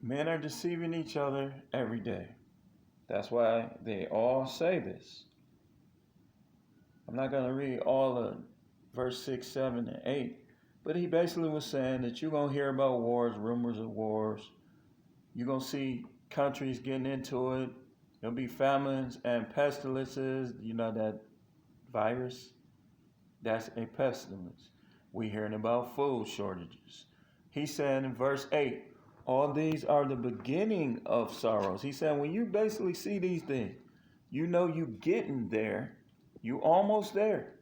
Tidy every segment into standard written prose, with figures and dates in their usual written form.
Men are deceiving each other every day. That's why they all say this. I'm not going to read all of verse 6, 7, and 8, but he basically was saying that you're going to hear about wars, rumors of wars. You're going to see countries getting into it. There'll be famines and pestilences. You know that virus? That's a pestilence. We're hearing about food shortages. He said in verse 8, all these are the beginning of sorrows. He said, when you basically see these things, you know you getting there. You almost there.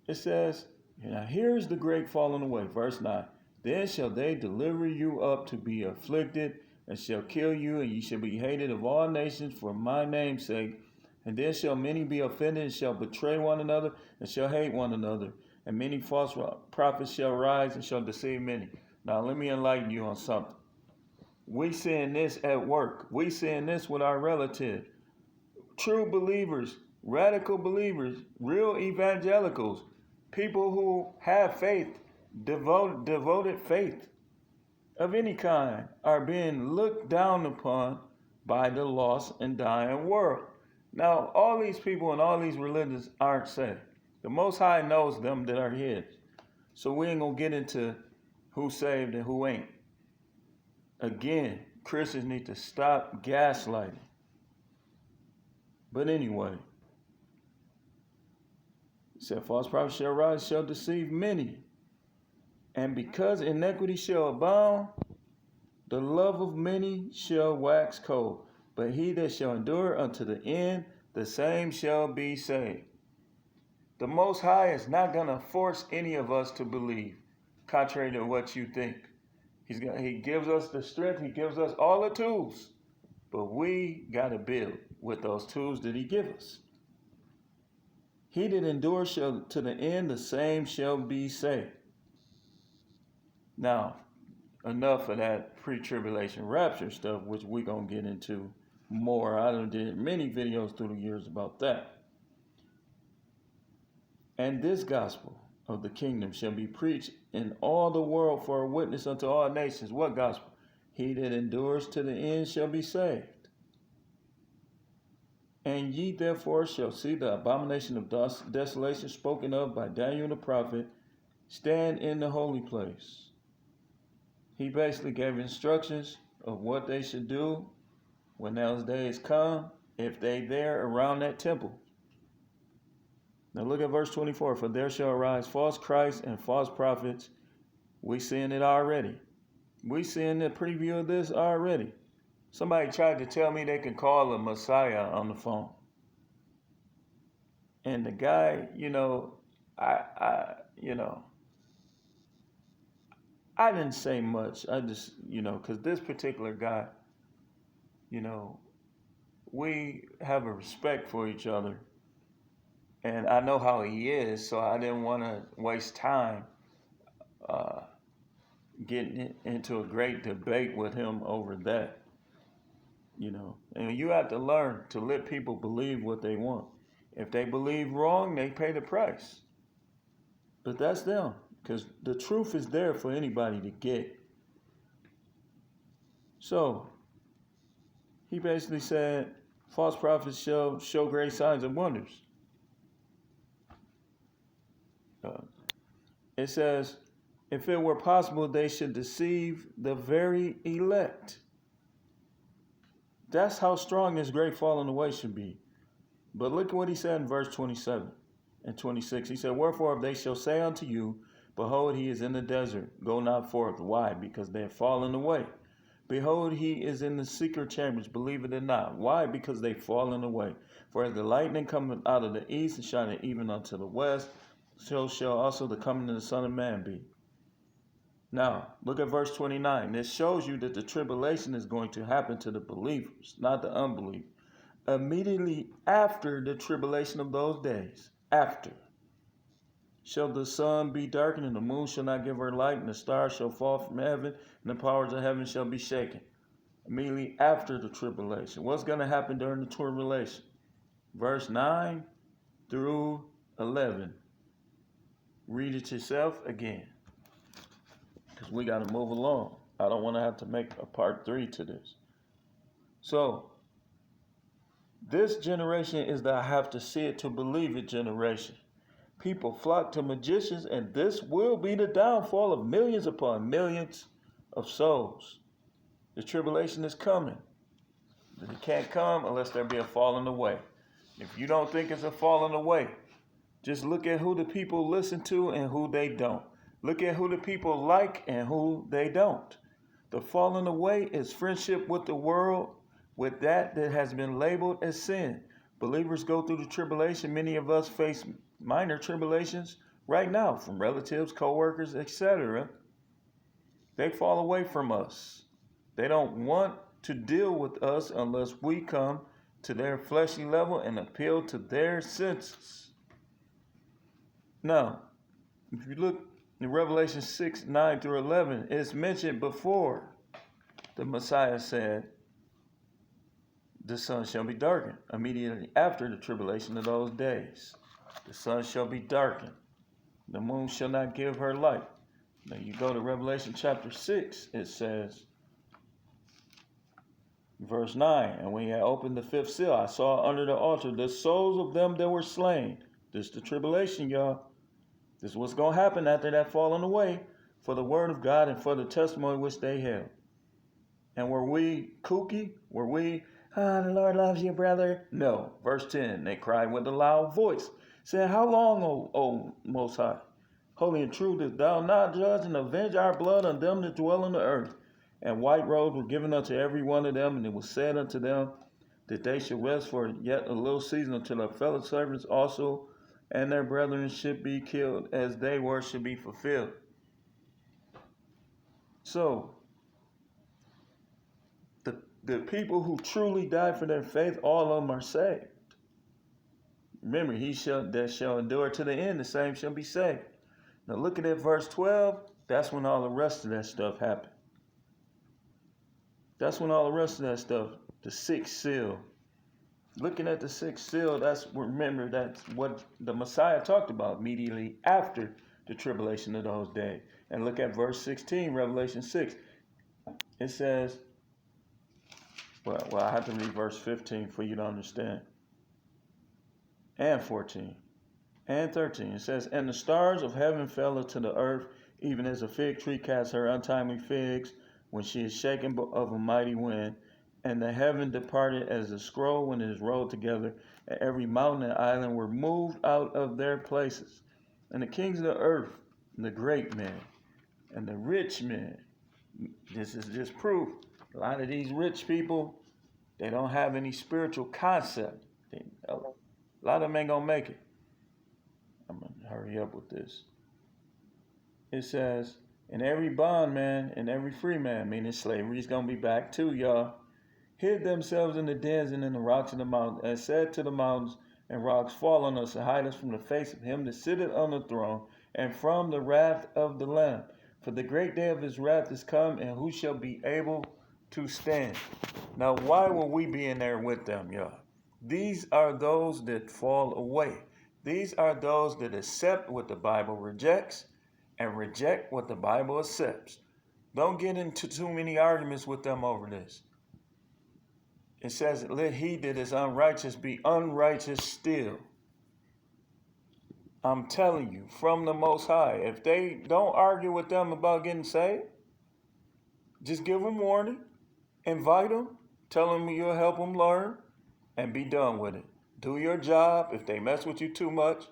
It says, now here's the great falling away. Verse 9. Then shall they deliver you up to be afflicted, and shall kill you, and ye shall be hated of all nations for my name's sake. And then shall many be offended, and shall betray one another, and shall hate one another. And many false prophets shall rise, and shall deceive many. Now let me enlighten you on something. We seeing this at work. We seeing this with our relatives. True believers, radical believers, real evangelicals, people who have faith, devoted faith of any kind, are being looked down upon by the lost and dying world. Now, all these people and all these religions aren't saved. The Most High knows them that are His. So we ain't going to get into who's saved and who ain't. Again, Christians need to stop gaslighting. But anyway, it said, false prophets shall rise, shall deceive many. And because iniquity shall abound, the love of many shall wax cold. But he that shall endure unto the end, the same shall be saved. The Most High is not going to force any of us to believe, contrary to what you think. He gives us the strength. He gives us all the tools. But we got to build with those tools that He gives us. He that endures shall to the end, the same shall be saved. Now, enough of that pre-tribulation rapture stuff, which we're going to get into more. I done did many videos through the years about that. And this gospel of the kingdom shall be preached in all the world for a witness unto all nations. What gospel? He that endures to the end shall be saved. And ye therefore shall see the abomination of desolation spoken of by Daniel the prophet stand in the holy place. He basically gave instructions of what they should do when those days come, if they there around that temple. Now look at verse 24. For there shall arise false Christs and false prophets. We seeing it already. We seeing the preview of this already. Somebody tried to tell me they can call a Messiah on the phone. And the guy, I didn't say much. I just, because this particular guy, we have a respect for each other. And I know how he is, so I didn't want to waste time getting into a great debate with him over that. And you have to learn to let people believe what they want. If they believe wrong, they pay the price. But that's them, because the truth is there for anybody to get. So, he basically said, false prophets shall show great signs and wonders. It says, if it were possible, they should deceive the very elect. That's how strong this great falling away should be. But look at what he said in verse 27 and 26. He said, wherefore if they shall say unto you, behold, he is in the desert, go not forth. Why? Because they have fallen away. Behold, he is in the secret chambers, believe it or not. Why? Because they have fallen away. For as the lightning cometh out of the east and shineth even unto the west, so shall also the coming of the Son of Man be. Now, look at verse 29. This shows you that the tribulation is going to happen to the believers, not the unbelievers. Immediately after the tribulation of those days, after, shall the sun be darkened, and the moon shall not give her light, and the stars shall fall from heaven, and the powers of heaven shall be shaken. Immediately after the tribulation. What's going to happen during the tribulation? Verse 9 through 11. Read it yourself again, because we got to move along. I don't want to have to make a part 3 to this. So, this generation is the I have to see it to believe it generation. People flock to magicians, and this will be the downfall of millions upon millions of souls. The tribulation is coming. It can't come unless there be a falling away. If you don't think it's a falling away, just look at who the people listen to and who they don't. Look at who the people like and who they don't. The falling away is friendship with the world, with that has been labeled as sin. Believers go through the tribulation. Many of us face minor tribulations right now from relatives, co-workers, etc. They fall away from us. They don't want to deal with us unless we come to their fleshly level and appeal to their senses. Now, if you look in Revelation 6, 9 through 11, it's mentioned before the Messiah said, the sun shall be darkened immediately after the tribulation of those days. The sun shall be darkened. The moon shall not give her light. Now you go to Revelation chapter 6, it says, verse 9, and when he had opened the fifth seal, I saw under the altar the souls of them that were slain. This is the tribulation, y'all. This is what's going to happen after that falling away, for the word of God and for the testimony which they held. And were we kooky? Were we, the Lord loves you, brother? No. Verse 10, they cried with a loud voice, saying, how long, O Most High? Holy and true didst thou not judge and avenge our blood on them that dwell on the earth? And white robes were given unto every one of them, and it was said unto them that they should rest for yet a little season until their fellow servants also and their brethren should be killed as they were should be fulfilled. So, the people who truly died for their faith, all of them are saved. Remember, he that shall endure to the end, the same shall be saved. Now looking at verse 12, that's when all the rest of that stuff happened. That's when all the rest of that stuff, the sixth seal. Looking at the sixth seal, remember, that's what the Messiah talked about immediately after the tribulation of those days. And look at verse 16, Revelation 6. It says, well, I have to read verse 15 for you to understand. And 14. And 13. It says, and the stars of heaven fell to the earth, even as a fig tree casts her untimely figs when she is shaken of a mighty wind. And the heaven departed as a scroll when it is rolled together, and every mountain and island were moved out of their places. And the kings of the earth, and the great men, and the rich men, this is just proof. A lot of these rich people, they don't have any spiritual concept. A lot of them ain't gonna make it. I'm gonna hurry up with this. It says, and every bondman and every free man, meaning slavery is gonna be back too, y'all, hid themselves in the dens and in the rocks of the mountains, and said to the mountains and rocks, fall on us and hide us from the face of him that sitteth on the throne, and from the wrath of the Lamb. For the great day of his wrath is come, and who shall be able to stand? Now, why will we be in there with them, y'all? These are those that fall away. These are those that accept what the Bible rejects and reject what the Bible accepts. Don't get into too many arguments with them over this. It says, let he that is unrighteous be unrighteous still. I'm telling you, from the Most High, if they don't argue with them about getting saved, just give them warning, invite them, tell them you'll help them learn, and be done with it. Do your job. If they mess with you too much,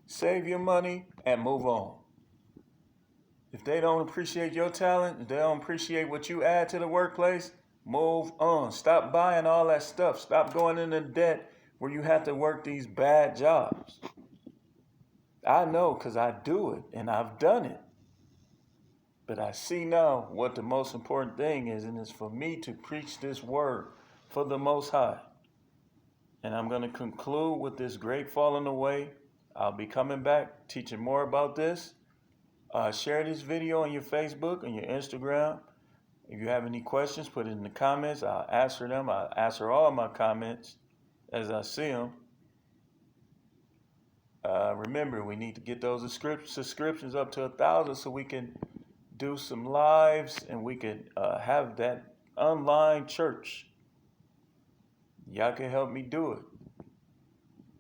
save your money and move on. If they don't appreciate your talent, if they don't appreciate what you add to the workplace, move on. Stop buying all that stuff. Stop going into debt where you have to work these bad jobs. I know because I do it and I've done it. But I see now what the most important thing is, and it's for me to preach this word for the Most High. And I'm going to conclude with this great falling away. I'll be coming back teaching more about this. Share this video on your Facebook and your Instagram. If you have any questions, put it in the comments. I'll answer them. I'll answer all my comments as I see them. Remember, we need to get those subscriptions up to 1,000 so we can do some lives and we could have that online church. Y'all can help me do it.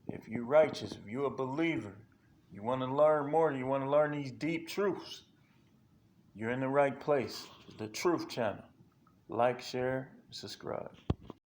If you're righteous, if you're a believer, you want to learn more, you want to learn these deep truths, you're in the right place. The Truth Channel. Like, share, subscribe.